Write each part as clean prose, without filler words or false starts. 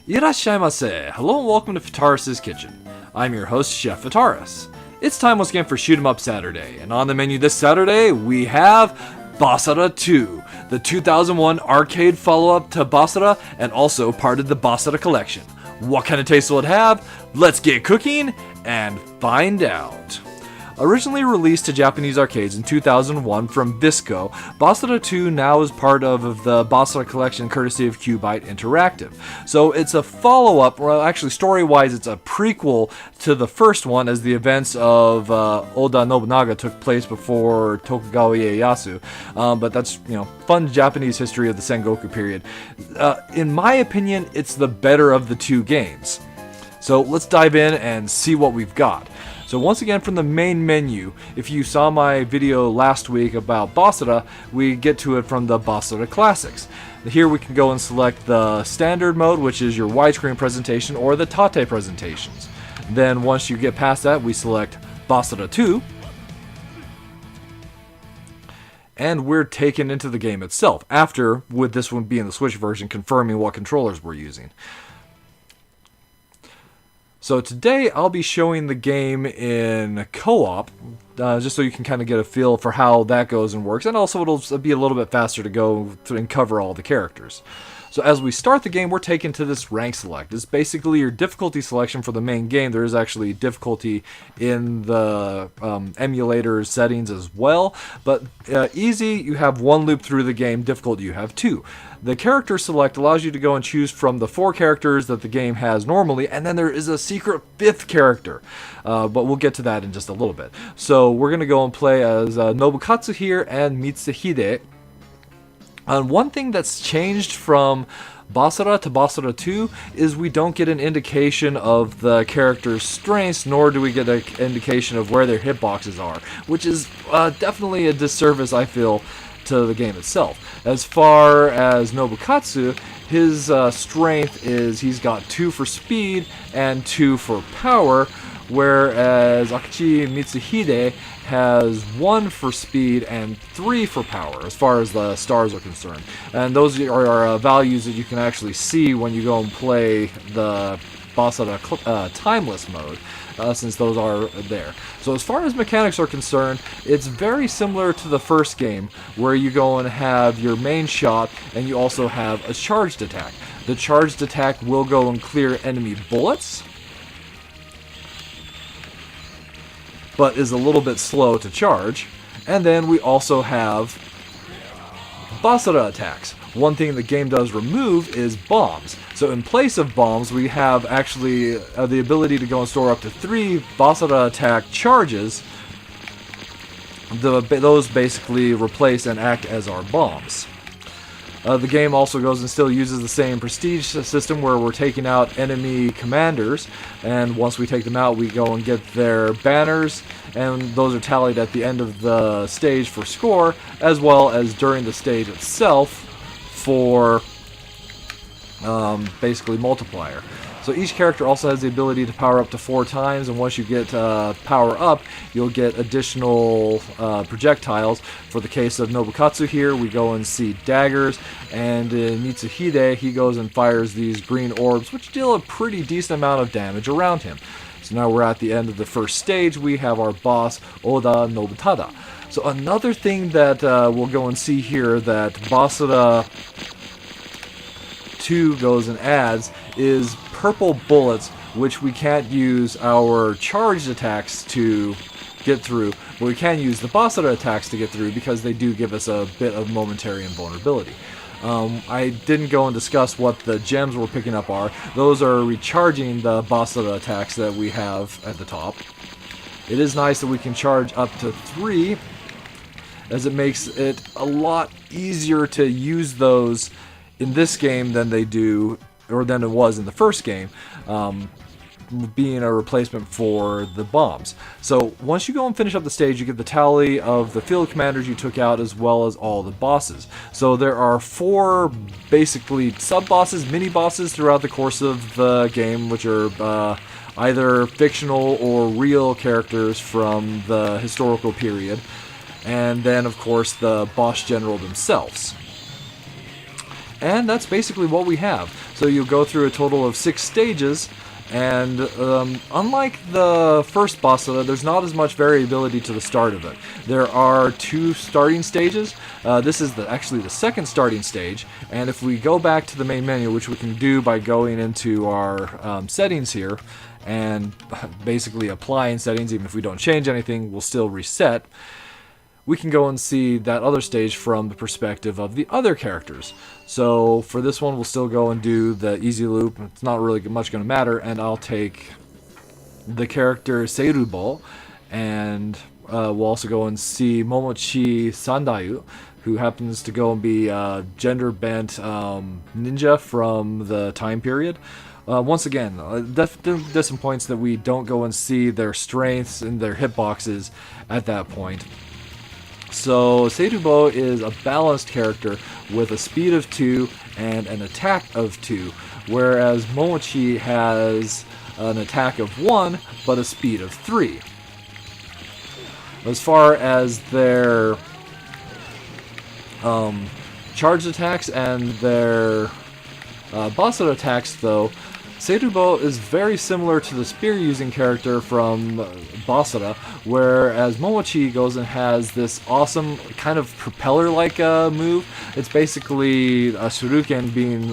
Irashaimase! Hello and welcome to Fitaurus Kitchen. I'm your host, Chef Fitaurus. It's time once again for Shoot 'em Up Saturday, and on the menu this Saturday we have Vasara 2, the 2001 arcade follow-up to Vasara and also part of the Vasara collection. What kind of taste will it have? Let's get cooking and find out. Originally released to Japanese arcades in 2001 from Visco, Vasara 2 now is part of the Vasara collection courtesy of Cubite Interactive. So it's a follow-up, well actually story-wise it's a prequel to the first one as the events of Oda Nobunaga took place before Tokugawa Ieyasu. But that's, fun Japanese history of the Sengoku period. In my opinion, it's the better of the two games. So let's dive in and see what we've got. So once again from the main menu, if you saw my video last week about Vasara, we get to it from the Vasara Classics. Here we can go and select the standard mode, which is your widescreen presentation, or the Tate presentations. Then once you get past that, we select Vasara 2, and we're taken into the game itself, after, with this one being the Switch version, confirming what controllers we're using. So today I'll be showing the game in co-op, just so you can kind of get a feel for how that goes and works, and also it'll be a little bit faster to go through and cover all the characters. So as we start the game, we're taken to this rank select. It's basically your difficulty selection for the main game. There is actually difficulty in the emulator settings as well, but easy, you have one loop through the game. Difficult, you have two. The character select allows you to go and choose from the 4 characters that the game has normally, and then there is a secret 5th character, but we'll get to that in just a little bit. So we're going to go and play as Nobukatsu here and Mitsuhide. And one thing that's changed from Vasara to Vasara 2 is we don't get an indication of the character's strengths, nor do we get an indication of where their hitboxes are, which is definitely a disservice, I feel, to the game itself. As far as Nobukatsu, his strength is he's got 2 for speed and 2 for power, whereas Akachi Mitsuhide has 1 for speed and 3 for power as far as the stars are concerned. And those are values that you can actually see when you go and play the Vasara Timeless mode, since those are there. So as far as mechanics are concerned, it's very similar to the first game, where you go and have your main shot and you also have a charged attack. The charged attack will go and clear enemy bullets, but is a little bit slow to charge. And then we also have Vasara attacks. One thing the game does remove is bombs. So in place of bombs, we have actually the ability to go and store up to 3 Vasara attack charges. Those basically replace and act as our bombs. The game also goes and still uses the same prestige system where we're taking out enemy commanders, and once we take them out we go and get their banners, and those are tallied at the end of the stage for score, as well as during the stage itself for basically multiplier. So each character also has the ability to power up to 4 times, and once you get power up, you'll get additional projectiles. For the case of Nobukatsu here, we go and see daggers, and in Mitsuhide, he goes and fires these green orbs, which deal a pretty decent amount of damage around him. So now we're at the end of the first stage. We have our boss, Oda Nobutada. So another thing that we'll go and see here that Vasara 2 goes and adds is purple bullets, which we can't use our charged attacks to get through, but we can use the Vasara attacks to get through because they do give us a bit of momentary invulnerability. I didn't go and discuss what the gems we're picking up are. Those are recharging the Vasara attacks that we have at the top. It is nice that we can charge up to 3, as it makes it a lot easier to use those in this game than they do, or than it was in the first game, being a replacement for the bombs. So once you go and finish up the stage, you get the tally of the field commanders you took out as well as all the bosses. So there are 4 basically sub-bosses, mini-bosses throughout the course of the game, which are either fictional or real characters from the historical period. And then of course the boss general themselves. And that's basically what we have. So you'll go through a total of 6 stages, and unlike the first Basara, there's not as much variability to the start of it. There are 2 starting stages. This is actually the second starting stage, and if we go back to the main menu, which we can do by going into our settings here, and basically applying settings, even if we don't change anything, we'll still reset. We can go and see that other stage from the perspective of the other characters. So for this one, we'll still go and do the easy loop. It's not really much going to matter, and I'll take the character Seirubo, and we'll also go and see Momochi Sandayu, who happens to go and be a gender-bent ninja from the time period. Once again, there's some points that we don't go and see their strengths and their hitboxes at that point. So Seirubo is a balanced character with a speed of 2 and an attack of 2, whereas Momochi has an attack of 1 but a speed of 3. As far as their charged attacks and their Basara attacks, though, Seirubo is very similar to the spear-using character from Basara, whereas Momochi goes and has this awesome kind of propeller-like move. It's basically a shuriken being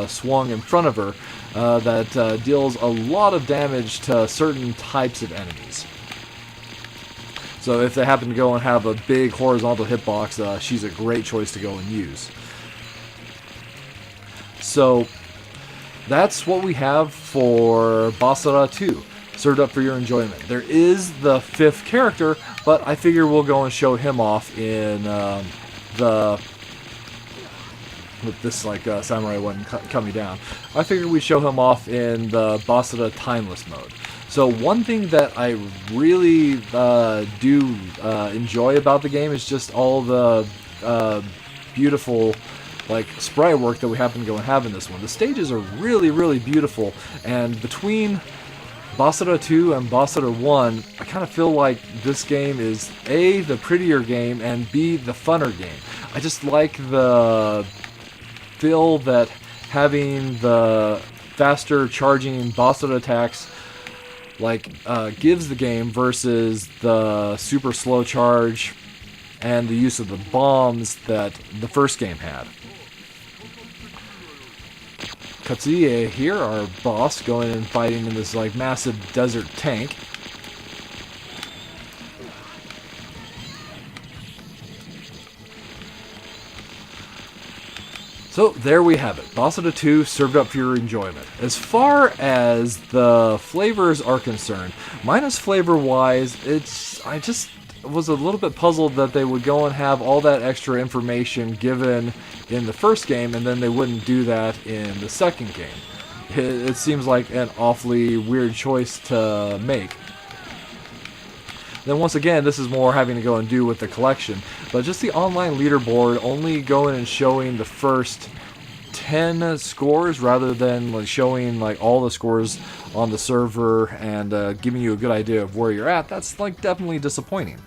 swung in front of her that deals a lot of damage to certain types of enemies. So if they happen to go and have a big horizontal hitbox, she's a great choice to go and use. So that's what we have for Basara 2, served up for your enjoyment. There is the 5th character, but I figure we'll go and show him off in with this samurai one coming down. I figured we'd show him off in the Vasara Timeless mode. So one thing that I really do enjoy about the game is just all the beautiful sprite work that we happen to go and have in this one. The stages are really, really beautiful, and between Basara 2 and Basara 1, I kind of feel like this game is A, the prettier game, and B, the funner game. I just like the feel that having the faster charging Basara attacks gives the game versus the super slow charge and the use of the bombs that the first game had. Katsuie here, our boss, going and fighting in this massive desert tank. So there we have it, Basara 2 served up for your enjoyment. As far as the flavors are concerned, minus flavor-wise, I just was a little bit puzzled that they would go and have all that extra information given in the first game, and then they wouldn't do that in the second game. It seems like an awfully weird choice to make. Then once again, this is more having to go and do with the collection, but just the online leaderboard only going and showing the first 10 scores rather than showing all the scores on the server and giving you a good idea of where you're at. That's definitely disappointing.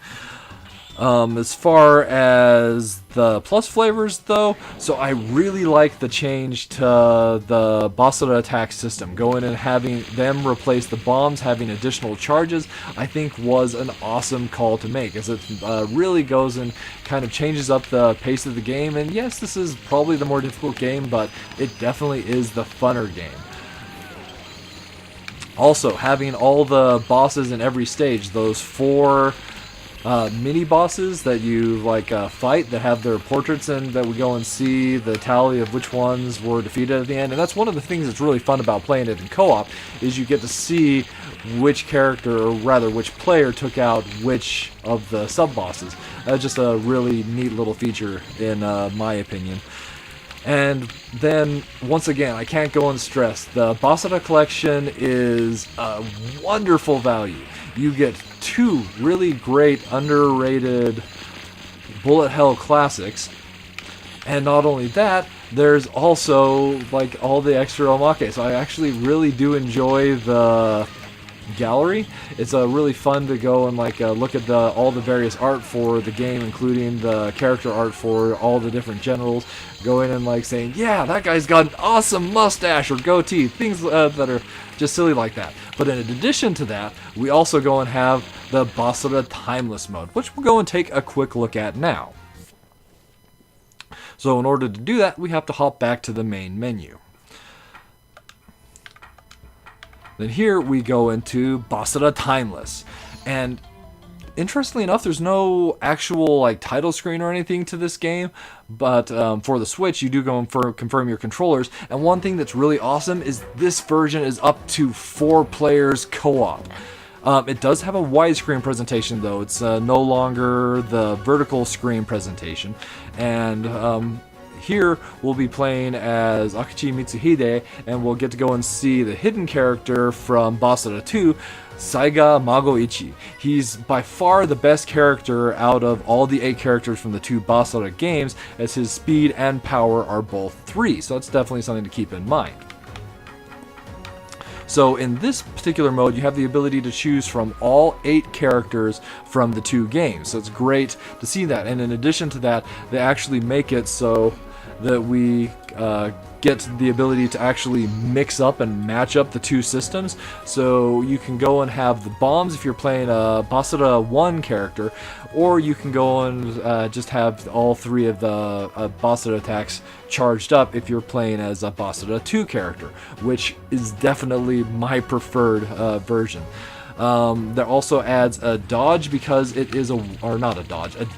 As far as the plus flavors, though, so I really like the change to the Basara attack system. Going and having them replace the bombs, having additional charges, I think was an awesome call to make, as it really goes and kind of changes up the pace of the game. And yes, this is probably the more difficult game, but it definitely is the funner game. Also, having all the bosses in every stage, those 4 mini bosses that you fight that have their portraits and that we go and see the tally of which ones were defeated at the end. And that's one of the things that's really fun about playing it in co-op, is you get to see which character, or rather which player, took out which of the sub-bosses. That's just a really neat little feature in my opinion. And then, once again, I can't go and stress, the Basara collection is a wonderful value. You get 2 really great, underrated bullet hell classics, and not only that, there's also all the extra omake. So I actually really do enjoy the gallery. It's really fun to go and like look at all the various art for the game, including the character art for all the different generals. Go in and like saying, yeah, that guy's got an awesome mustache or goatee, things that are just silly like that. But in addition to that, we also go and have the Vasara Timeless mode, which we'll go and take a quick look at now. So in order to do that, we have to hop back to the main menu. Then here we go into Vasara Timeless. And interestingly enough, there's no actual like title screen or anything to this game, but for the Switch, you do go and confirm your controllers. And one thing that's really awesome is this version is up to 4 players co-op. It does have a widescreen presentation though. It's no longer the vertical screen presentation. And here we'll be playing as Akichi Mitsuhide, and we'll get to go and see the hidden character from Vasara 2, Saiga Magoichi. He's by far the best character out of all the 8 characters from the 2 Vasara games, as his speed and power are both 3, so that's definitely something to keep in mind. So in this particular mode, you have the ability to choose from all 8 characters from the 2 games. So it's great to see that. And in addition to that, they actually make it so that we get the ability to actually mix up and match up the 2 systems. So you can go and have the bombs if you're playing a Vasara 1 character, or you can go and just have all 3 of the Vasara attacks charged up if you're playing as a Vasara 2 character, which is definitely my preferred version. That also adds a dodge because it is a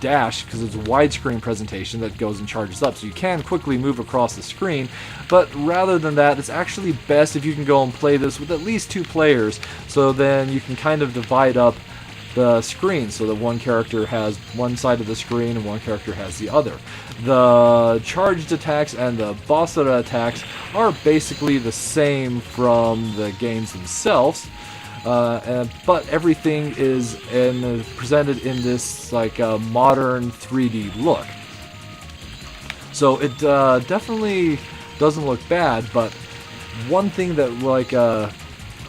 dash because it's a widescreen presentation that goes and charges up, so you can quickly move across the screen. But rather than that, it's actually best if you can go and play this with at least 2 players, so then you can kind of divide up the screen so that one character has one side of the screen and one character has the other. The charged attacks and the Vasara attacks are basically the same from the games themselves. But everything is presented in this like modern 3D look. So it definitely doesn't look bad, but one thing that like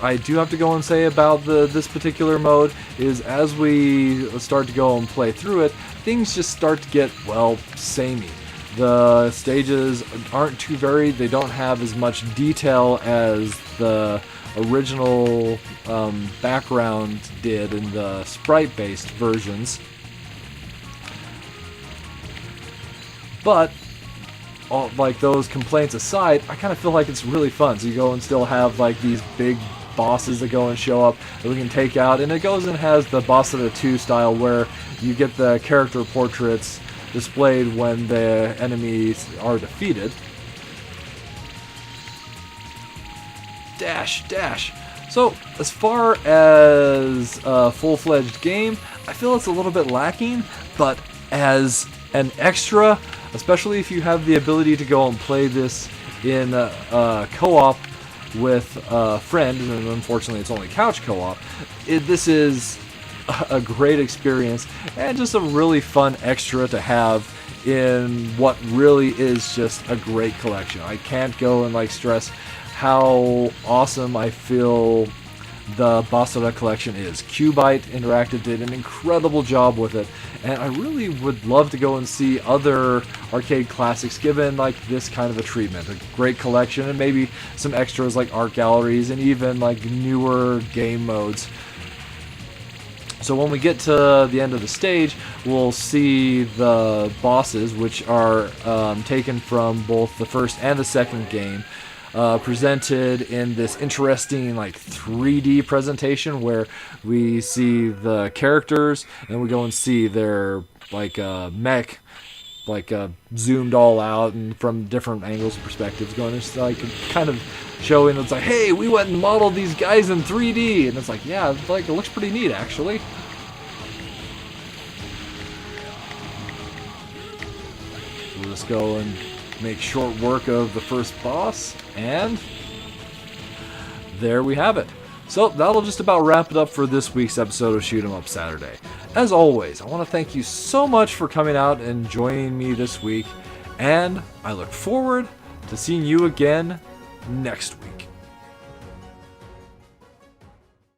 I do have to go and say about this particular mode is as we start to go and play through it, things just start to get, well, samey. The stages aren't too varied, they don't have as much detail as the original background did in the sprite-based versions. But like those complaints aside, I kind of feel like it's really fun. So you go and still have like these big bosses that go and show up that we can take out, and it goes and has the Vasara 2 style where you get the character portraits displayed when the enemies are defeated. Dash. So as far as a full-fledged game, I feel it's a little bit lacking, but as an extra, especially if you have the ability to go and play this in co-op with a friend, and unfortunately it's only couch co-op, this is a great experience and just a really fun extra to have in what really is just a great collection. I can't go and like stress how awesome I feel the Vasara collection is. Cubite Interactive did an incredible job with it, and I really would love to go and see other arcade classics given like this kind of a treatment. A great collection and maybe some extras like art galleries and even like newer game modes. So when we get to the end of the stage, we'll see the bosses, which are taken from both the first and the second game, presented in this interesting like 3D presentation where we see the characters and we go and see their like mech like zoomed all out and from different angles and perspectives, going just like kind of showing it's like, hey, we went and modeled these guys in 3D, and it's like, yeah, like it looks pretty neat actually. We'll just go and make short work of the first boss, and there we have it. So that'll just about wrap it up for this week's episode of Shoot 'em Up Saturday. As always, I want to thank you so much for coming out and joining me this week, and I look forward to seeing you again next week.